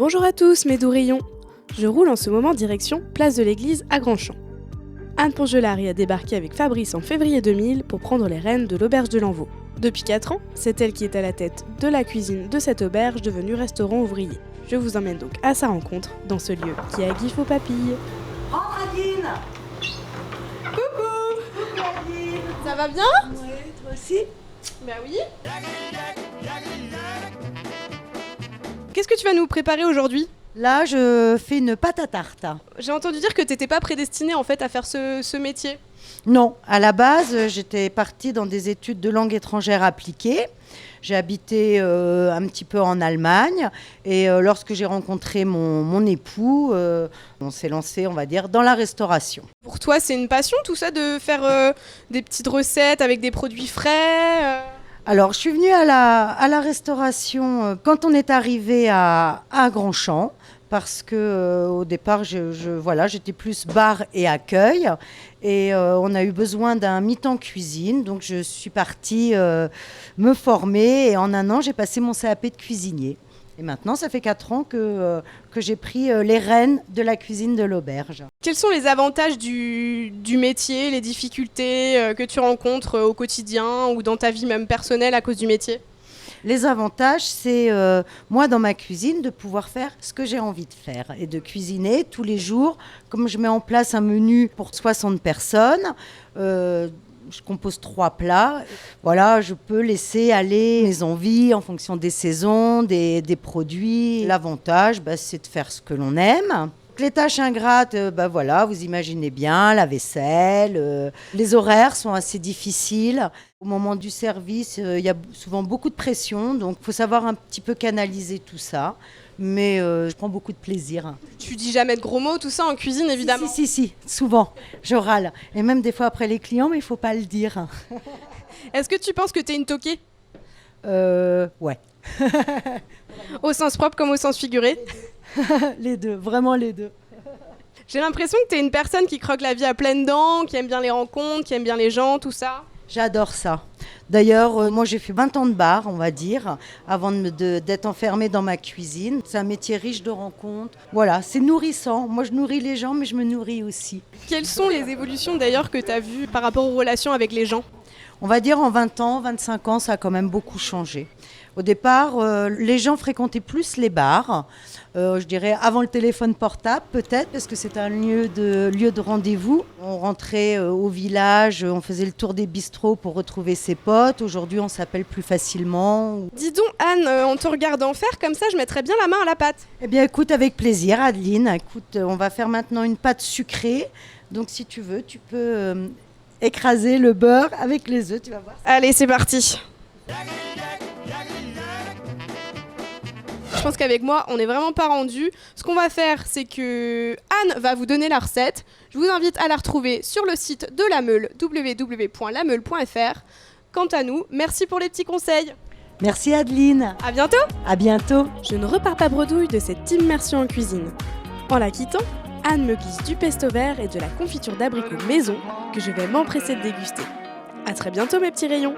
Bonjour à tous mes doux rayons. Je roule en ce moment direction Place de l'Église à Grandchamp. Anne Pongelari a débarqué avec Fabrice en février 2000 pour prendre les rênes de l'auberge de Lanvaux. Depuis 4 ans, c'est elle qui est à la tête de la cuisine de cette auberge devenue restaurant ouvrier. Je vous emmène donc à sa rencontre dans ce lieu qui a Guy aux papilles. Rentre Adeline. Coucou. Coucou Adeline. Ça va bien? Oui, toi aussi? Bah oui. Qu'est-ce que tu vas nous préparer aujourd'hui? Là, je fais une pâte à tarte. J'ai entendu dire que t'étais pas prédestinée en fait à faire ce métier. Non, à la base, j'étais partie dans des études de langue étrangère appliquée. J'ai habité un petit peu en Allemagne et lorsque j'ai rencontré mon époux, on s'est lancé, on va dire, dans la restauration. Pour toi, c'est une passion tout ça de faire des petites recettes avec des produits frais Alors, je suis venue à la restauration quand on est arrivé à Grandchamp. Parce que au départ, j'étais plus bar et accueil. Et on a eu besoin d'un mi-temps cuisine. Donc, je suis partie me former. Et en 1 an, j'ai passé mon CAP de cuisinier. Et maintenant, ça fait 4 ans que j'ai pris les rênes de la cuisine de l'auberge. Quels sont les avantages du métier, les difficultés que tu rencontres au quotidien ou dans ta vie même personnelle à cause du métier ? Les avantages, c'est moi dans ma cuisine de pouvoir faire ce que j'ai envie de faire et de cuisiner tous les jours. Comme je mets en place un menu pour 60 personnes, je compose 3 plats. Voilà, je peux laisser aller mes envies en fonction des saisons, des produits. L'avantage, c'est de faire ce que l'on aime. Les tâches ingrates, vous imaginez bien, la vaisselle, les horaires sont assez difficiles. Au moment du service, il y a souvent beaucoup de pression, donc il faut savoir un petit peu canaliser tout ça. Mais je prends beaucoup de plaisir. Tu dis jamais de gros mots, tout ça en cuisine, évidemment. Si, souvent, je râle. Et même des fois après les clients, mais il ne faut pas le dire. Est-ce que tu penses que tu es une toquée ? Ouais. Au sens propre comme au sens figuré ? Les deux, vraiment les deux. J'ai l'impression que tu es une personne qui croque la vie à pleines dents, qui aime bien les rencontres, qui aime bien les gens, tout ça. J'adore ça. D'ailleurs, moi j'ai fait 20 ans de bar, on va dire, avant d'être enfermée dans ma cuisine. C'est un métier riche de rencontres. Voilà, c'est nourrissant. Moi je nourris les gens, mais je me nourris aussi. Quelles sont les évolutions d'ailleurs que tu as vues par rapport aux relations avec les gens ? On va dire en 20 ans, 25 ans, ça a quand même beaucoup changé. Au départ, les gens fréquentaient plus les bars. Je dirais avant le téléphone portable peut-être, parce que c'est un lieu de rendez-vous. On rentrait au village, on faisait le tour des bistrots pour retrouver ses potes. Aujourd'hui, on s'appelle plus facilement. Dis donc Anne, en te regardant faire comme ça, je mettrais bien la main à la pâte. Eh bien écoute, avec plaisir Adeline. Écoute, on va faire maintenant une pâte sucrée. Donc si tu veux, tu peux écraser le beurre avec les œufs, tu vas voir. Allez, c'est parti. Je pense qu'avec moi, on n'est vraiment pas rendu. Ce qu'on va faire, c'est que Anne va vous donner la recette. Je vous invite à la retrouver sur le site de La Meule, www.lameule.fr. Quant à nous, merci pour les petits conseils. Merci Adeline. À bientôt. À bientôt. Je ne repars pas bredouille de cette immersion en cuisine. En la quittant, Anne me glisse du pesto vert et de la confiture d'abricot maison que je vais m'empresser de déguster. À très bientôt mes petits rayons.